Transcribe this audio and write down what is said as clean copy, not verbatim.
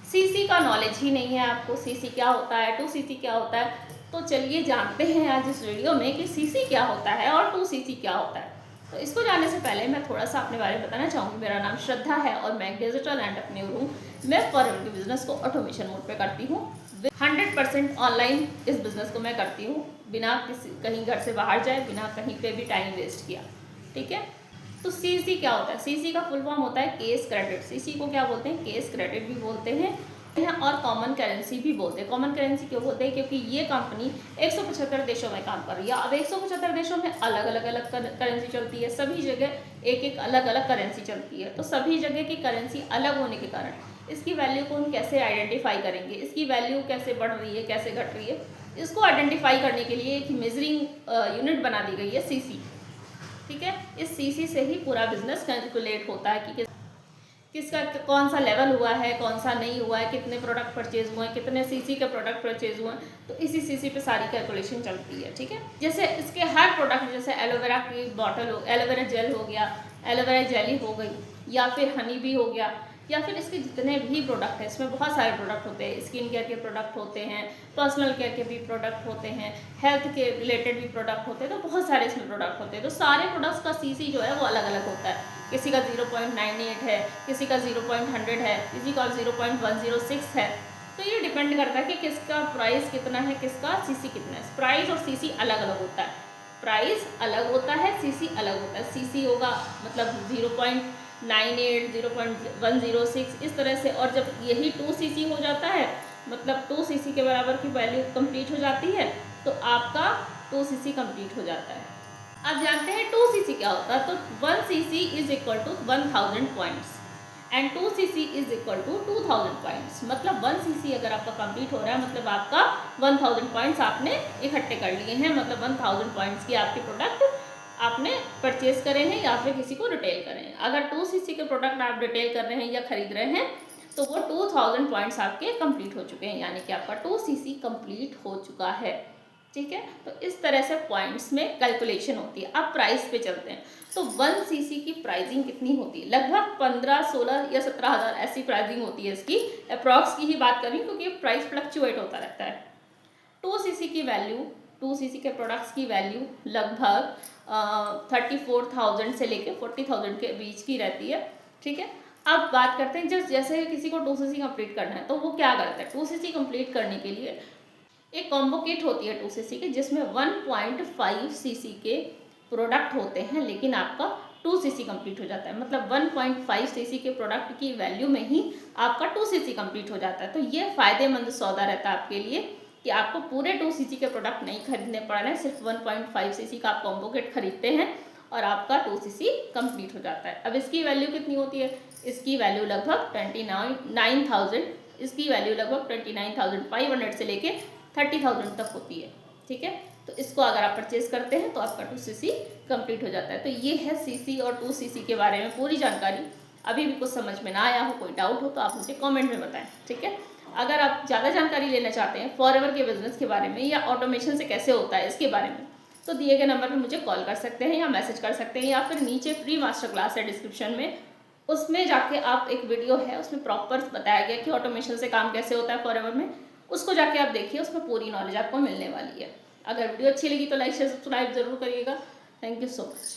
CC का knowledge ही नहीं है आपको, सीसी क्या होता है, 2सीसी क्या होता है। तो चलिए जानते हैं आज इस वीडियो में कि सीसी क्या होता है और 2सीसी क्या होता है। तो इसको जानने से पहले मैं थोड़ा सा अपने बारे में बताना चाहूँगी। मेरा नाम श्रद्धा है और मैं एक डिजिटल एंटरप्रेन्योर हूँ। मैं फॉरएवर के बिजनेस को ऑटोमेशन मोड पे करती हूँ। 100% ऑनलाइन इस बिज़नेस को मैं करती हूँ, बिना किसी कहीं घर से बाहर जाए, बिना कहीं पे भी टाइम वेस्ट किया। ठीक है, तो सीसी क्या होता है? सीसी का फुल फॉर्म होता है केस क्रेडिट। सीसी को क्या बोलते हैं? केस क्रेडिट भी बोलते हैं और कॉमन करेंसी भी बोलते हैं। कॉमन करेंसी क्यों बोलते हैं? क्योंकि ये कंपनी 175 देशों में काम कर रही है। अब 175 देशों में अलग अलग करेंसी चलती है, सभी जगह एक एक अलग अलग करेंसी चलती है। तो सभी जगह की करेंसी अलग होने के कारण इसकी वैल्यू को हम कैसे आइडेंटिफाई करेंगे, इसकी वैल्यू कैसे बढ़ रही है, कैसे घट रही है, इसको आइडेंटिफाई करने के लिए एक मेजरिंग यूनिट बना दी गई है, सीसी। ठीक है, इस सीसी से ही पूरा बिजनेस कैलकुलेट होता है कि किसका कौन सा लेवल हुआ है, कौन सा नहीं हुआ है, कितने प्रोडक्ट परचेज हुए हैं, कितने सीसी के प्रोडक्ट परचेज हुए हैं। तो इसी सीसी पे सारी कैलकुलेशन चलती है। ठीक है, जैसे इसके हर प्रोडक्ट, जैसे एलोवेरा की बॉटल हो, एलोवेरा जेल हो गया, एलोवेरा जेली हो गई, या फिर हनी भी हो गया, या फिर इसके जितने भी प्रोडक्ट हैं, इसमें बहुत सारे प्रोडक्ट होते हैं। स्किन केयर के प्रोडक्ट होते हैं, पर्सनल केयर के भी प्रोडक्ट होते हैं, हेल्थ के रिलेटेड भी प्रोडक्ट होते हैं। तो बहुत सारे इसमें प्रोडक्ट होते हैं। तो सारे प्रोडक्ट्स का सीसी जो है वो अलग अलग होता है। किसी का 0.98 है, किसी का 0.100 है, किसी का 0.106 है। तो ये डिपेंड करता है कि किसका प्राइस कितना है, किसका सीसी कितना है। प्राइस और सीसी अलग अलग होता है। प्राइस अलग होता है, सीसी अलग होता है। सीसी होगा मतलब 0.98, 0.106 इस तरह से। और जब यही 2सीसी हो जाता है, मतलब 2सीसी के बराबर की वैल्यू कंप्लीट हो जाती है, तो आपका 2सीसी कंप्लीट हो जाता है। अब जानते हैं 2सीसी क्या होता है। तो 1cc is equal to 1000 points and 2cc is equal to 2000 points. मतलब 1cc अगर आपका कंप्लीट हो रहा है, मतलब आपका 1000 पॉइंट्स आपने इकट्ठे कर लिए हैं। मतलब 1000 पॉइंट्स की आपके प्रोडक्ट आपने परचेज करे हैं या फिर किसी को रिटेल करें हैं। अगर 2cc के प्रोडक्ट आप रिटेल कर रहे हैं या खरीद रहे हैं, तो वो 2000 पॉइंट्स आपके कंप्लीट हो चुके हैं, यानी कि आपका 2cc कंप्लीट हो चुका है। ठीक है, तो इस तरह से पॉइंट्स में कैलकुलेशन होती है। अब प्राइस पे चलते हैं। तो 1cc की प्राइसिंग कितनी होती है? लगभग 15, 16 या 17 हज़ार ऐसी प्राइसिंग होती है इसकी। अप्रॉक्स की ही बात करें क्योंकि प्राइस फ्लक्चुएट होता रहता है। 2cc की वैल्यू, 2cc के प्रोडक्ट्स की वैल्यू लगभग 34,000 से लेकर 40,000 के बीच की रहती है। ठीक है, अब बात करते हैं जैसे किसी को 2cc कंप्लीट करना है, तो वो क्या करता है? 2cc कंप्लीट करने के लिए एक कॉम्बो किट होती है 2cc की, जिसमें 1.5cc के प्रोडक्ट होते हैं, लेकिन आपका 2cc कंप्लीट हो जाता है। मतलब 1.5cc के प्रोडक्ट की वैल्यू में ही आपका 2cc कंप्लीट हो जाता है। तो ये फ़ायदेमंद सौदा रहता है आपके लिए कि आपको पूरे 2cc के प्रोडक्ट नहीं खरीदने पड़ रहे हैं, सिर्फ 1.5cc का आप कॉम्बो किट खरीदते हैं और आपका 2cc कंप्लीट हो जाता है। अब इसकी वैल्यू कितनी होती है? इसकी वैल्यू लगभग 29,000, इसकी वैल्यू लगभग 29,500 से लेके 30,000 तक होती है। ठीक है, तो इसको अगर आप परचेज करते हैं तो आपका 2cc कंप्लीट हो जाता है। तो ये है सीसी और 2cc के बारे में पूरी जानकारी। अभी भी कुछ समझ में ना आया हो, कोई डाउट हो, तो आप मुझे कमेंट में बताएं। ठीक है, अगर आप ज़्यादा जानकारी लेना चाहते हैं फॉरएवर के बिजनेस के बारे में या ऑटोमेशन से कैसे होता है इसके बारे में, तो दिए गए नंबर पर मुझे कॉल कर सकते हैं या मैसेज कर सकते हैं, या फिर नीचे फ्री मास्टर क्लास है डिस्क्रिप्शन में, उसमें जाके आप एक वीडियो है, उसमें प्रॉपर बताया गया कि ऑटोमेशन से काम कैसे होता है फॉरएवर में। उसको जाके आप देखिए, उसमें पूरी नॉलेज आपको मिलने वाली है। अगर वीडियो अच्छी लगी तो लाइक शेयर सब्सक्राइब जरूर करिएगा। Thank you so much.